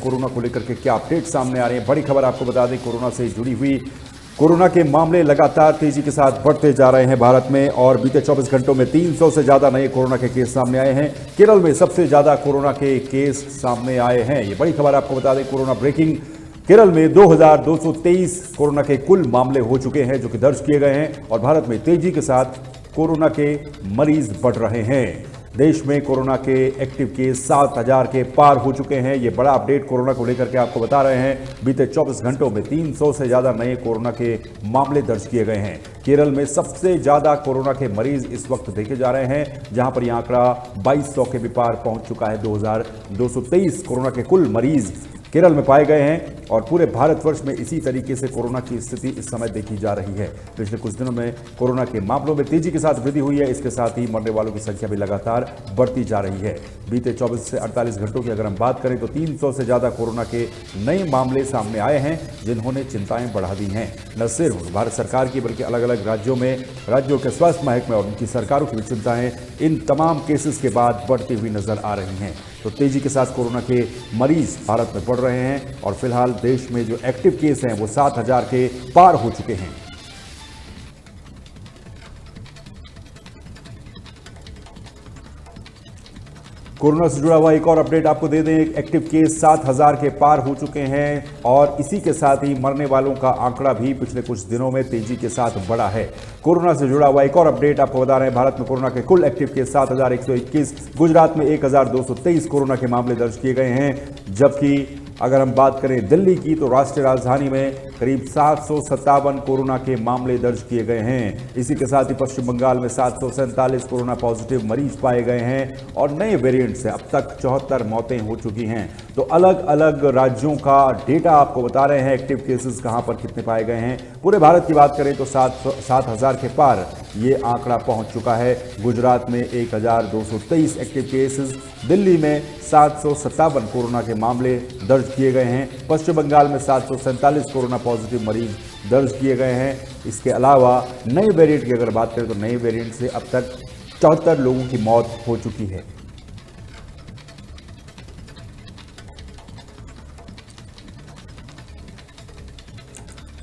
Corona को लेकर के क्या अपडेट सामने आ रहे हैं। बड़ी खबर आपको बता दें, कोरोना से जुड़ी हुई कोरोना के मामले लगातार तेजी के साथ बढ़ते जा रहे हैं भारत में और बीते 24 घंटों में 300 से ज्यादा नए कोरोना के केस सामने आए हैं। केरल में सबसे ज्यादा कोरोना के केस सामने आए हैं। ये बड़ी खबर आपको बता दें, कोरोना ब्रेकिंग। केरल में 2223 कोरोना के कुल मामले हो चुके हैं जो कि दर्ज किए गए हैं और भारत में तेजी के साथ कोरोना के मरीज बढ़ रहे हैं। देश में कोरोना के एक्टिव केस 7000 के पार हो चुके हैं। ये बड़ा अपडेट कोरोना को लेकर के आपको बता रहे हैं। बीते 24 घंटों में 300 से ज्यादा नए कोरोना के मामले दर्ज किए गए हैं। केरल में सबसे ज्यादा कोरोना के मरीज इस वक्त देखे जा रहे हैं, जहां पर यह आंकड़ा 2200 के भी पार पहुंच चुका है। 2223 कोरोना के कुल मरीज केरल में पाए गए हैं और पूरे भारतवर्ष में इसी तरीके से कोरोना की स्थिति इस समय देखी जा रही है। पिछले कुछ दिनों में कोरोना के मामलों में तेजी के साथ वृद्धि हुई है। इसके साथ ही मरने वालों की संख्या भी लगातार बढ़ती जा रही है। बीते 24 से 48 घंटों की अगर हम बात करें तो 300 से ज्यादा कोरोना के नए मामले सामने आए हैं, जिन्होंने चिंताएं बढ़ा दी हैं। न सिर्फ भारत सरकार की बल्कि अलग अलग राज्यों के स्वास्थ्य महकमे और उनकी सरकारों की भी चिंताएं इन तमाम केसेस के बाद बढ़ती हुई नजर आ रही हैं। तो तेजी के साथ कोरोना के मरीज भारत में बढ़ रहे हैं और फिलहाल देश में जो एक्टिव केस हैं वो 7000 के पार हो चुके हैं। कोरोना से जुड़ा हुआ एक और अपडेट आपको दे दें, एक्टिव केस 7000 के पार हो चुके हैं और इसी के साथ ही मरने वालों का आंकड़ा भी पिछले कुछ दिनों में तेजी के साथ बढ़ा है। कोरोना से जुड़ा हुआ एक और अपडेट आपको बता रहे हैं, भारत में कोरोना के कुल एक्टिव केस 7121, गुजरात में 1223 कोरोना के मामले दर्ज किए गए हैं। जबकि अगर हम बात करें दिल्ली की तो राष्ट्रीय राजधानी में करीब 757 कोरोना के मामले दर्ज किए गए हैं। इसी के साथ ही पश्चिम बंगाल में 747 कोरोना पॉजिटिव मरीज पाए गए हैं और नए वेरिएंट से अब तक 74 मौतें हो चुकी हैं। तो अलग अलग राज्यों का डेटा आपको बता रहे हैं, एक्टिव केसेस कहां पर कितने पाए गए हैं। पूरे भारत की बात करें तो 7000 के पार ये आंकड़ा पहुंच चुका है। गुजरात में 1223 एक्टिव केसेस, दिल्ली में 757 कोरोना के मामले दर्ज किए गए हैं, पश्चिम बंगाल में 747 कोरोना पॉजिटिव मरीज दर्ज किए गए हैं। इसके अलावा नए वेरिएंट की अगर बात करें तो नए वेरिएंट से अब तक 74 लोगों की मौत हो चुकी है।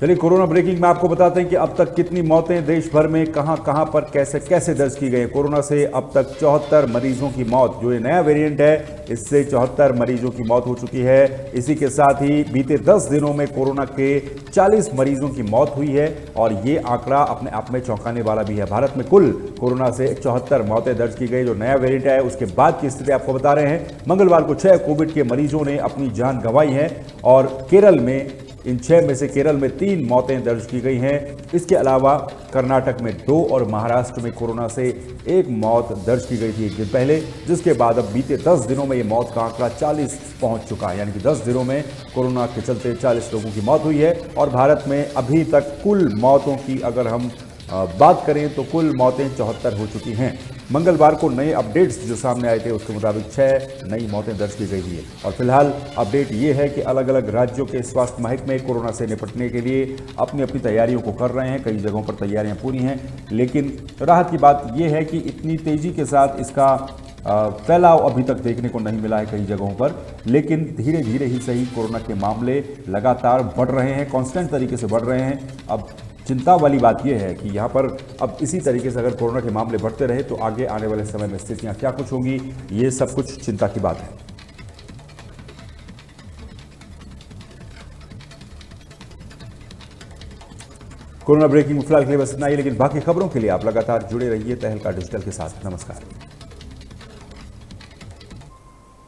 चलिए कोरोना ब्रेकिंग में आपको बताते हैं कि अब तक कितनी मौतें देश भर में कहां पर कैसे दर्ज की गई। कोरोना से अब तक 74 मरीजों की मौत, जो ये नया वेरिएंट है इससे 74 मरीजों की मौत हो चुकी है। इसी के साथ ही बीते 10 दिनों में कोरोना के 40 मरीजों की मौत हुई है और ये आंकड़ा अपने आप में चौंकाने वाला भी है। भारत में कुल कोरोना से 74 मौतें दर्ज की गई। जो नया वेरिएंट है उसके बाद की स्थिति आपको बता रहे हैं। मंगलवार को 6 कोविड के मरीजों ने अपनी जान गंवाई है और केरल में इन 6 में से केरल में 3 मौतें दर्ज की गई हैं। इसके अलावा कर्नाटक में 2 और महाराष्ट्र में कोरोना से 1 मौत दर्ज की गई थी एक दिन पहले, जिसके बाद अब बीते 10 दिनों में ये मौत का आंकड़ा 40 पहुंच चुका है। यानी कि 10 दिनों में कोरोना के चलते 40 लोगों की मौत हुई है और भारत में अभी तक कुल मौतों की अगर हम बात करें तो कुल मौतें 74 हो चुकी हैं। मंगलवार को नए अपडेट्स जो सामने आए थे उसके मुताबिक 6 नई मौतें दर्ज की गई थी और फिलहाल अपडेट ये है कि अलग अलग राज्यों के स्वास्थ्य महकमे कोरोना से निपटने के लिए अपनी अपनी तैयारियों को कर रहे हैं। कई जगहों पर तैयारियां पूरी हैं, लेकिन राहत की बात यह है कि इतनी तेजी के साथ इसका फैलाव अभी तक देखने को नहीं मिला है कई जगहों पर, लेकिन धीरे धीरे ही सही कोरोना के मामले लगातार बढ़ रहे हैं, कांस्टेंट तरीके से बढ़ रहे हैं। अब चिंता वाली बात यह है कि यहाँ पर अब इसी तरीके से अगर कोरोना के मामले बढ़ते रहे तो आगे आने वाले समय में स्थितियाँ क्या कुछ होंगी, ये सब कुछ चिंता की बात है। कोरोना ब्रेकिंग फिलहाल के लिए बस इतना ही, लेकिन बाकी खबरों के लिए आप लगातार जुड़े रहिए तहलका डिजिटल के साथ। नमस्कार।